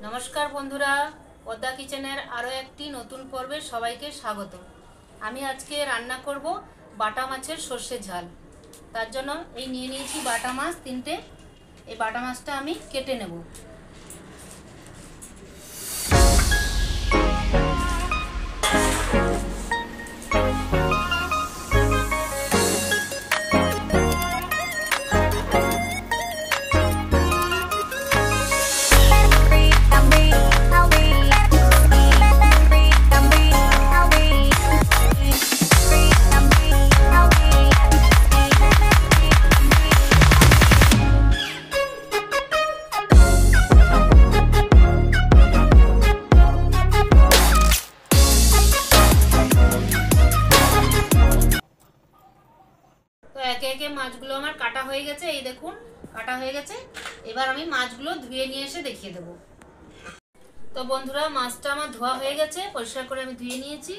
नमस्कार बंधुरा पद्मा किचेनेर आरो एकटी नतून पर्वे सबाइके स्वागत। आमी आजके रान्ना करब बाटा माछेर सर्षेर झाल। तार जोन्नो एई निये नियेछि बाटा माछ तीनटे। एई बाटा माछटा आमी केटे नेब। एके एके माछगुलो आमार काटा हये गेछे। এই দেখুন কাটা হয়ে গেছে। এবার আমি মাছগুলো ধুয়ে নিয়ে এসে দেখিয়ে দেব। তো বন্ধুরা মাছটা আমার ধোয়া হয়ে গেছে, পরিষ্কার করে আমি ধুয়ে নিয়েছি।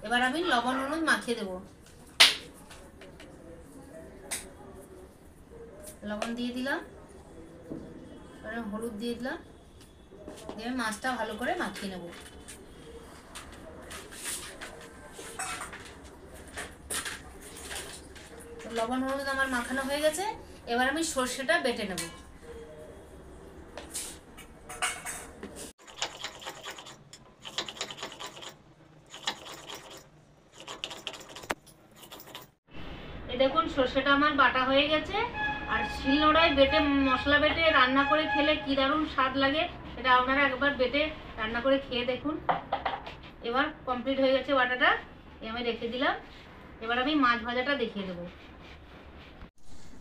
এবার আমি লবণ হলুদ মাখিয়ে দেব। লবণ দিয়ে দিলাম, আর হলুদ দিয়ে দিলাম, দিয়ে মাছটা ভালো করে মাখিয়ে নেব। লবণ হলুদ আমার মাখানো হয়ে গেছে। এবার আমি সরষেটা বেটে নেব। এই দেখুন সরষেটা আমার বাটা হয়ে গেছে। আর শিলনোড়ায় বেটে মশলা বেটে রান্না করে খেলে কি দারুণ স্বাদ লাগে, এটা আপনারা একবার বেটে রান্না করে খেয়ে দেখুন। এবার কমপ্লিট হয়ে গেছে বাটাটা, আমি রেখে দিলাম। এবার আমি মাছ ভাজাটা দেখিয়ে দেবো।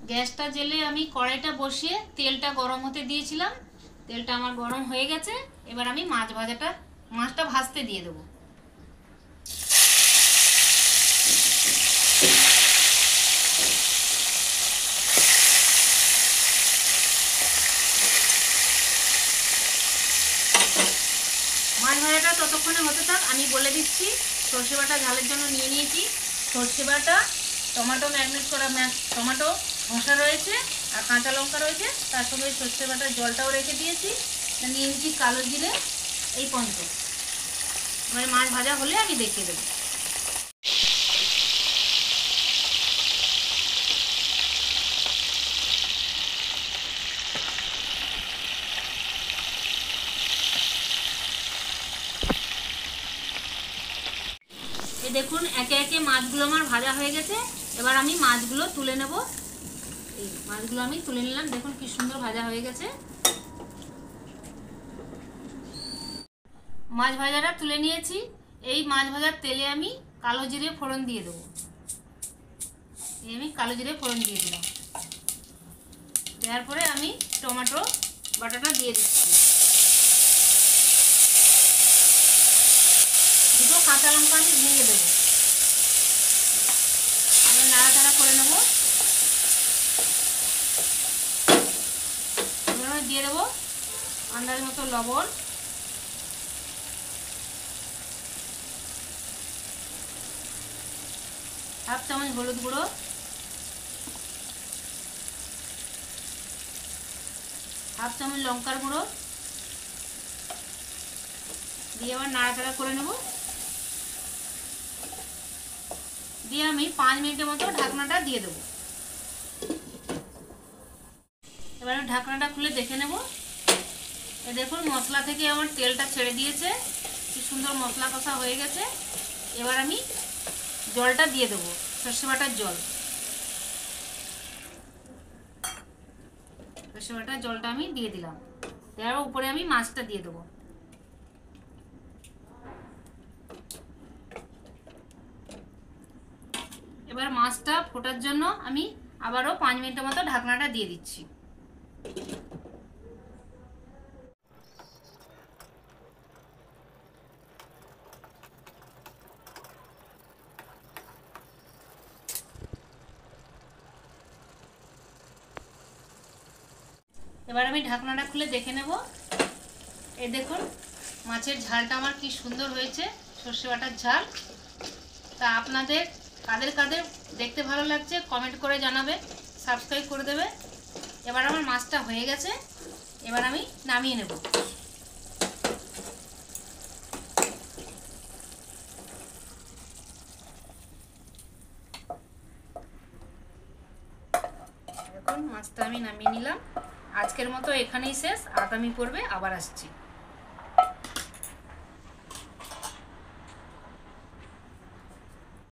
গ্যাসটা জ্বেলে আমি কড়াইটা বসিয়ে তেলটা গরম হতে দিয়েছিলাম। তেলটা আমার গরম হয়ে গেছে। এবার আমি মাছটা ভাজতে দিয়ে দেবো। মাছ ভাজাটা ততক্ষণে হতে থাক। আমি বলে দিচ্ছি সর্ষে বাটা ঝালের জন্য নিয়ে নিয়েছি সর্ষে বাটা, টমেটো ম্যারিনেট করা টমেটো ঘষা রয়েছে, আর কাঁচা লঙ্কা রয়েছে, তার সঙ্গে সর্ষে বাটার জলটাও রেখে দিয়েছি। নিয়ে নিয়েছি কালো জিরে, এই পর্যন্ত। এবার মাছ ভাজা হলে আমি দেখিয়ে দেবো। এই দেখুন একে একে মাছগুলো আমার ভাজা হয়ে গেছে। এবার আমি মাছগুলো তুলে নেব। এই মাছগুলো আমি তুলে নিলাম। দেখুন কি সুন্দর ভাজা হয়ে গেছে। মাছ ভাজাটা তুলে নিয়েছি। এই মাছ ভাজার তেলে আমি কালো জিরে ফোড়ন দিয়ে দেবো। আমি কালো জিরে ফোড়ন দিয়ে দিলাম। দেওয়ার পরে আমি টমেটো বাটাটা দিয়ে দিচ্ছি। দুটো কাঁচা লঙ্কা আমি ভেঙে দেবো। এবার নাড়াচাড়া করে নেব। এবার আমি দিয়ে দেবো আন্দাজ মতো লবণ, হাফ চামচ হলুদ গুঁড়ো, হাফ চামচ লঙ্কার গুঁড়ো দিয়ে আবার নাড়াচাড়া করে নেব। দিয়ে আমি 5 মিনিটের মতো ঢাকনাটা দিয়ে দেবো। এবার আমি ঢাকনাটা খুলে দেখে নেব। এই দেখুন মশলা থেকে আমার তেলটা ছেড়ে দিয়েছে, কি সুন্দর মশলা কষা হয়ে গেছে। এবার আমি জলটা দিয়ে দেবো, সর্ষে বাটার জল। সর্ষে বাটার জলটা আমি দিয়ে দিলাম। দেওয়ার উপরে আমি মাছটা দিয়ে দেবো। এবার মাছটা ফোটার জন্য আমি আবারও 5 মিনিটের মতো ঢাকনাটা দিয়ে দিচ্ছি। এবার আমি ঢাকনাটা খুলে দেখে নেব। এই দেখুন মাছের ঝালটা আমার কি সুন্দর হয়েছে, সর্ষে বাটার ঝাল। তা আপনাদের কাদের কাদের দেখতে ভালো লাগছে কমেন্ট করে জানাবে, সাবস্ক্রাইব করে দেবে। এবার আমার মাছটা হয়ে গেছে, এবার আমি নামিয়ে নেব। দেখুন মাছটা আমি নামিয়ে নিলাম। আজকের মতো এখানেই শেষ, আগামী পর্বে আবার আসছি।